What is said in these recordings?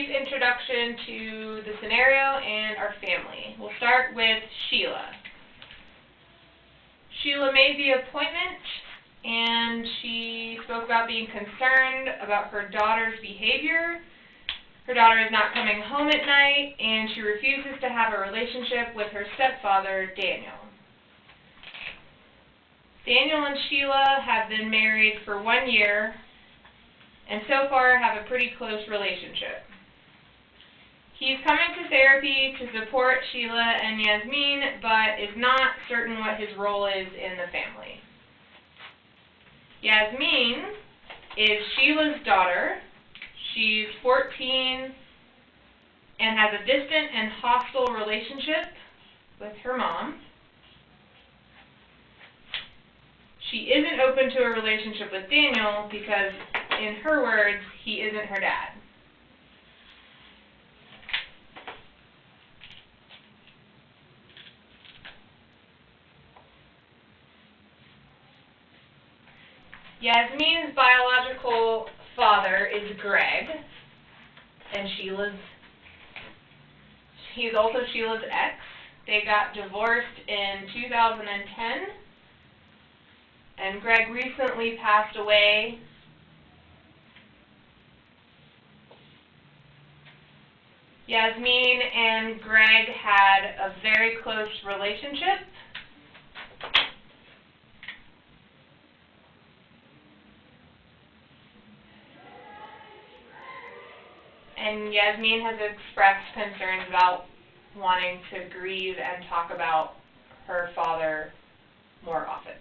brief introduction to the scenario and our family. We'll start with Sheila. Sheila made the appointment, and she spoke about being concerned about her daughter's behavior. Her daughter is not coming home at night, and she refuses to have a relationship with her stepfather, Daniel. Daniel and Sheila have been married for 1 year, and so far have a pretty close relationship. He's coming to therapy to support Sheila and Yasmin, but is not certain what his role is in the family. Yasmin is Sheila's daughter. She's 14 and has a distant and hostile relationship with her mom. She isn't open to a relationship with Daniel because, in her words, he isn't her dad. Yasmin's biological father is Greg, and he's also Sheila's ex. They got divorced in 2010, and Greg recently passed away. Yasmin and Greg had a very close relationship. And Yasmin has expressed concerns about wanting to grieve and talk about her father more often.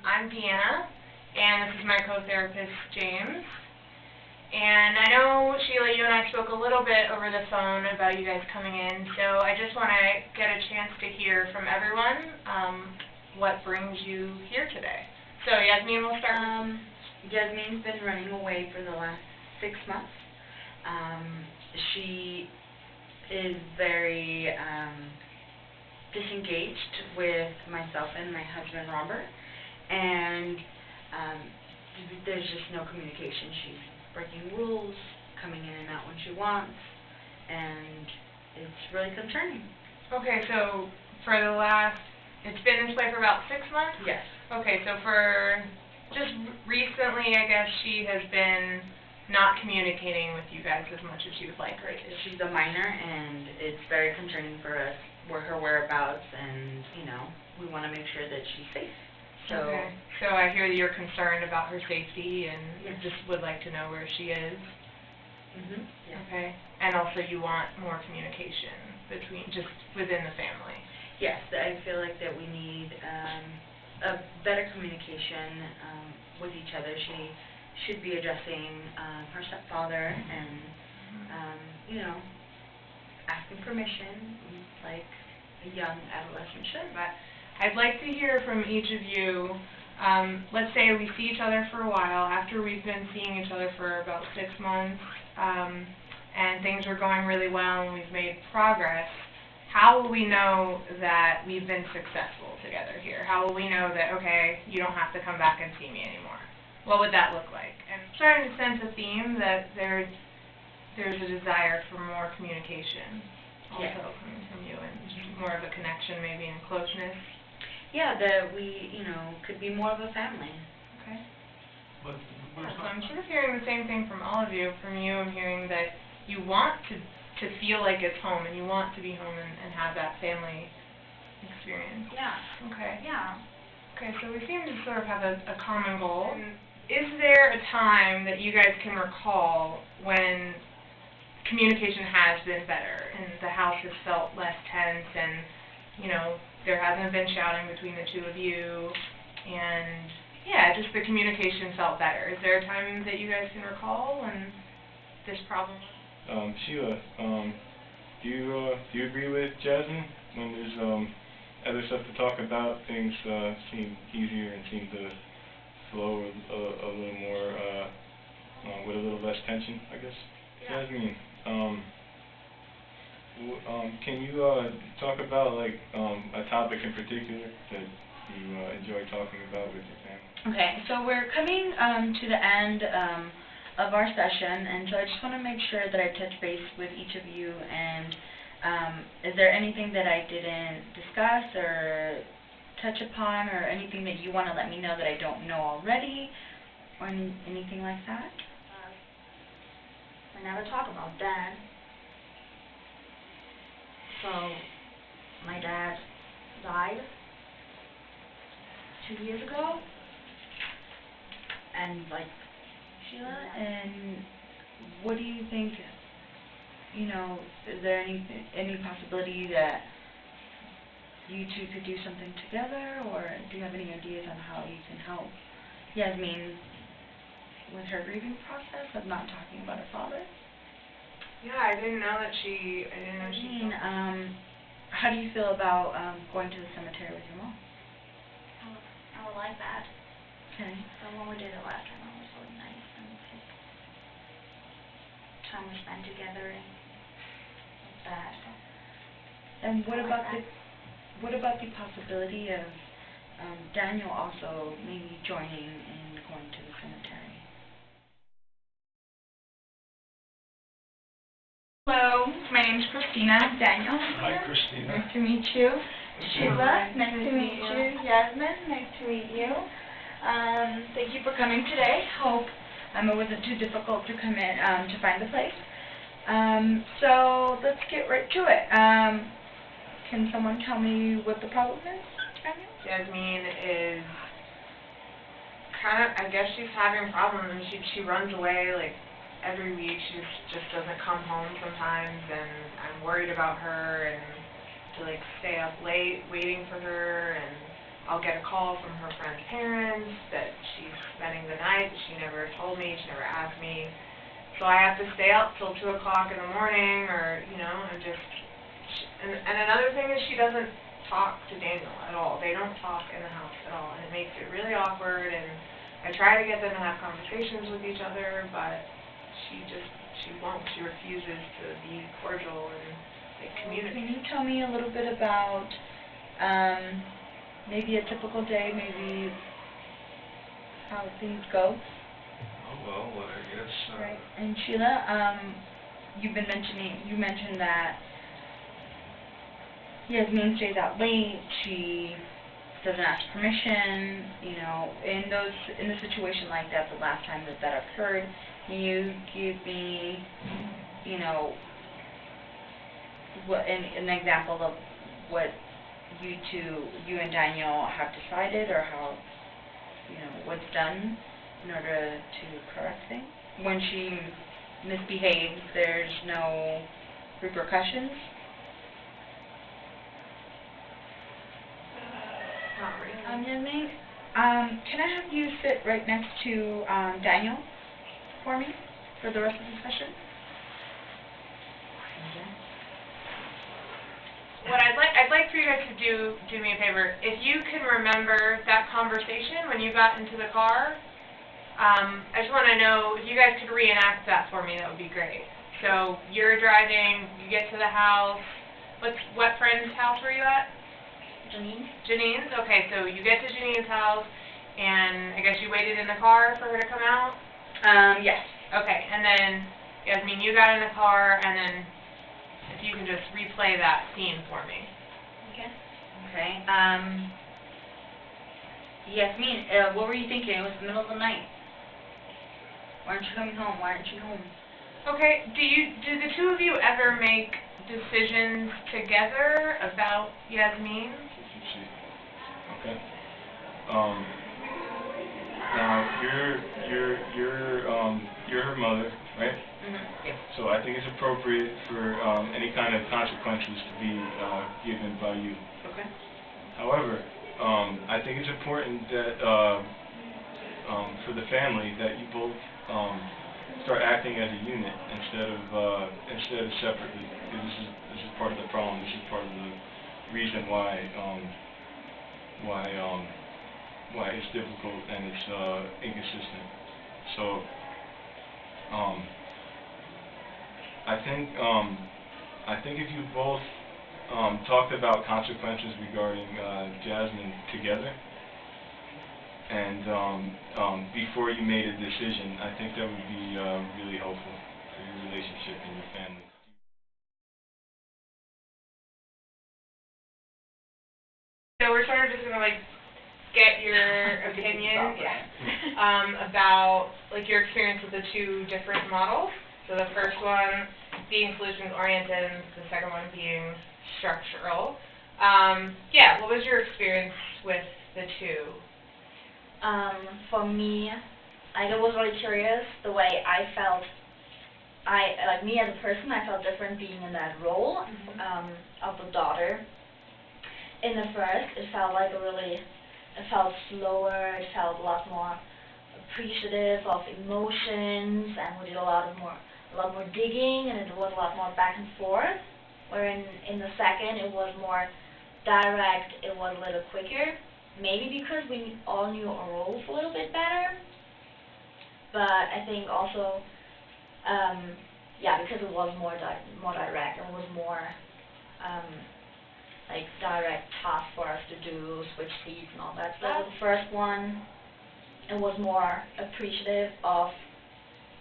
I'm Deanna, and this is my co-therapist, James. And I know, Sheila, you and I spoke a little bit over the phone about you guys coming in, so I just want to get a chance to hear from everyone what brings you here today. So, Yasmin, we'll start. Yasmin's been running away for the last 6 months. She is very disengaged with myself and my husband, Robert, and there's just no communication. She's breaking rules, coming in and out when she wants, and it's really concerning. Okay, so for the it's been this way for about 6 months? Yes. Okay, so for just recently, I guess, she has been not communicating with you guys as much as she would like her to. She's a minor, and it's very concerning for us, her whereabouts, and, we want to make sure that she's safe. So, okay. So I hear that you're concerned about her safety and yes. just would like to know where she is. Mm-hmm. Yes. Okay. And also you want more communication just within the family. Yes, I feel like that we need a better communication with each other. She should be addressing her stepfather and, asking permission like a young adolescent should. But I'd like to hear from each of you. Let's say we see each other for a while, after we've been seeing each other for about 6 months, and things are going really well and we've made progress. How will we know that we've been successful together here? How will we know that, okay, you don't have to come back and see me anymore? What would that look like? And I'm starting to sense a theme that there's a desire for more communication also coming from you, and more of a connection maybe and closeness. Yeah, that we, could be more of a family. Okay. So I'm sort of hearing the same thing from all of you. From you, I'm hearing that you want to feel like it's home, and you want to be home and have that family experience. Yeah. Okay. Yeah. Okay, so we seem to sort of have a common goal. Is there a time that you guys can recall when communication has been better and the house has felt less tense and, there hasn't been shouting between the two of you and, just the communication felt better? Is there a time that you guys can recall when this problem? Sheila, do you agree with Jasmine when there's other stuff to talk about? Things seem easier and seem to flow a little more with a little less tension, I guess. Yeah. Jasmine, Can you talk about like a topic in particular that you enjoy talking about with your family? Okay, so we're coming to the end of our session, and so I just want to make sure that I touch base with each of you. And is there anything that I didn't discuss or touch upon, or anything that you want to let me know that I don't know already, or anything like that? We never talk about Dad. So, my dad died 2 years ago, and Sheila, and what do you think, is there any possibility that you two could do something together, or do you have any ideas on how you can help Yasmin with her grieving process of not talking about her father? Yeah, I didn't know she How do you feel about going to the cemetery with your mom? I would like that. Okay. But when we did it last time, it was really nice, and it's time we spent together, and that. And what I like about that. what about the possibility of Daniel also maybe joining and going to the cemetery? Hello, my name's Christina. Daniel. Hi, Christina. Nice to meet you. Sheila, nice to meet you. Yasmin, nice to meet you. Thank you for coming today. Hope it wasn't too difficult to come in to find the place. So let's get right to it. Can someone tell me what the problem is, Daniel? Yasmin is I guess she's having problems, and she runs away like every week. She just doesn't come home sometimes, and I'm worried about her, and to like stay up late waiting for her, and I'll get a call from her friend's parents that she's spending the night. She never told me, she never asked me, so I have to stay up till 2 o'clock in the morning, or and just. And another thing is she doesn't talk to Daniel at all. They don't talk in the house at all, and it makes it really awkward. And I try to get them to have conversations with each other, but she won't. She refuses to be cordial and communicate. Can you tell me a little bit about maybe a typical day, maybe how things go? Oh, well, I guess. Right. And Sheila, you mentioned that Yasmin stays out late. She doesn't ask permission. In a situation like that, the last time that occurred, can you give me, an example of what you and Daniel have decided, or how, what's done in order to correct things? When she misbehaves, there's no repercussions? Not really. Yasmin, can I have you sit right next to Daniel for me for the rest of the session? What I'd like for you guys to do me a favor. If you can remember that conversation when you got into the car, I just want to know if you guys could reenact that for me. That would be great. So you're driving, you get to the house. What friend's house were you at? Janine's? Okay, so you get to Janine's house, and I guess you waited in the car for her to come out? Yes. Okay, and then, Yasmin, you got in the car, and then if you can just replay that scene for me. Okay. Okay. Yasmin, what were you thinking? It was the middle of the night. Why aren't you coming home? Why aren't you home? Okay, do the two of you ever make decisions together about Yasmin? Okay. Now you're her mother, right? Mm-hmm. Yeah. So I think it's appropriate for any kind of consequences to be given by you. Okay. However, I think it's important that for the family that you both start acting as a unit instead of separately. Because this is part of the problem. This is part of the reason why it's difficult and it's inconsistent. So I think I think if you both talked about consequences regarding Jasmine together, and before you made a decision, I think that would be really helpful for your relationship and your family. So we're sort of just gonna like get your opinion about like your experience with the two different models. So the first one being solutions oriented and the second one being structural. Yeah, what was your experience with the two? For me, I was really curious the way I felt. Like me as a person, I felt different being in that role of the daughter. In the first, it felt like it felt slower, it felt a lot more appreciative of emotions, and we did a lot more digging, and it was a lot more back and forth. Where in the second, it was more direct, it was a little quicker. Maybe because we all knew our roles a little bit better, but I think also, because it was more direct, it was more like direct task for us to do, switch seats and all that stuff. The first one, it was more appreciative of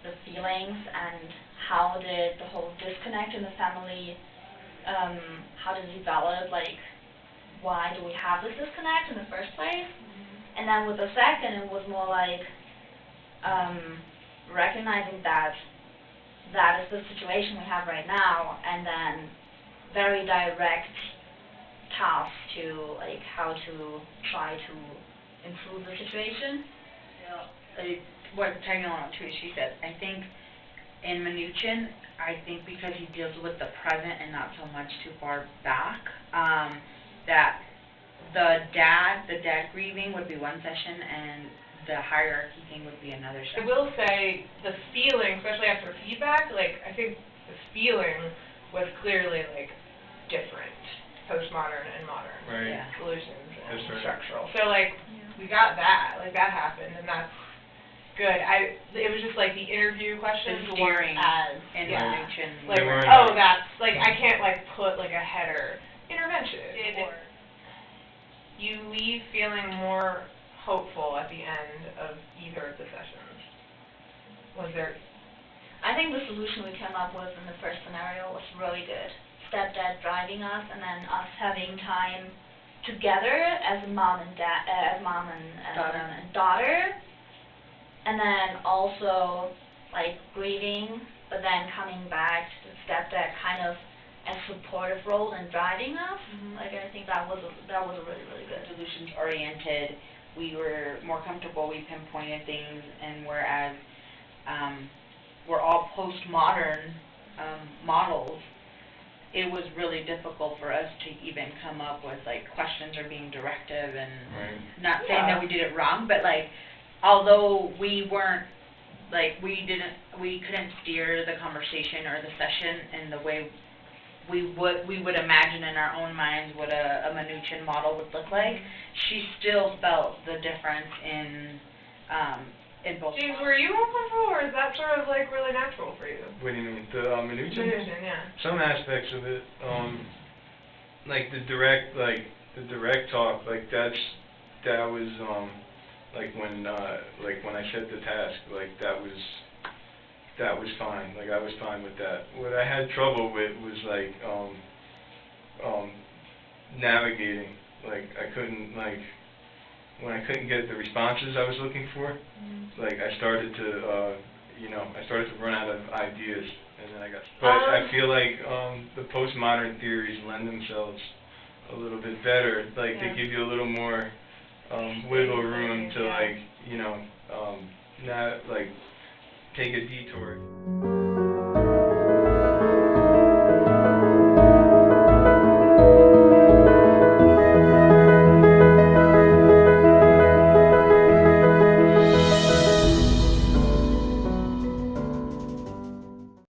the feelings and how did the whole disconnect in the family, how did it develop, like why do we have this disconnect in the first place? And then with the second, it was more like recognizing that is the situation we have right now, and then very direct tasks to like how to try to improve the situation. What tagging on to what she said, I think in Mnuchin, I think because he deals with the present and not so much too far back, that the dad grieving would be one session and the hierarchy thing would be another I session. will say the feeling, especially after feedback, like I think the feeling was clearly like different, postmodern and modern Right. Yeah. solutions and That's right. structural. So like we got that, like that happened, and that's good. It was just like the interview questions The steering weren't as in Mnuchin. like, They weren't oh, like- that's like I can't like put like a header intervention. Or you leave feeling more hopeful at the end of either of the sessions. Was there? I think the solution we came up with in the first scenario was really good. Stepdad driving us, and then us having time together as mom and daughter, and then also like grieving, but then coming back to stepdad kind of as supportive role and driving us. Like I think that was a really good. Solutions oriented, we were more comfortable, we pinpointed things, and whereas we're all postmodern models, it was really difficult for us to even come up with like questions or being directive, and not saying that we did it wrong, but like although we weren't like we couldn't steer the conversation or the session in the way we would imagine in our own minds what a Mnuchin model would look like. She still felt the difference in both. James, were you uncomfortable, or is that sort of like really natural for you? What do you mean, the Mnuchin? Mnuchin, yeah. Some aspects of it, like the direct talk, like that was like when I set the task, like that was fine. Like I was fine with that. What I had trouble with was like navigating. Like I couldn't when I couldn't get the responses I was looking for. Like I started to run out of ideas, and then I got. But I feel like the postmodern theories lend themselves a little bit better. Like they give you a little more wiggle room to like not like take a detour.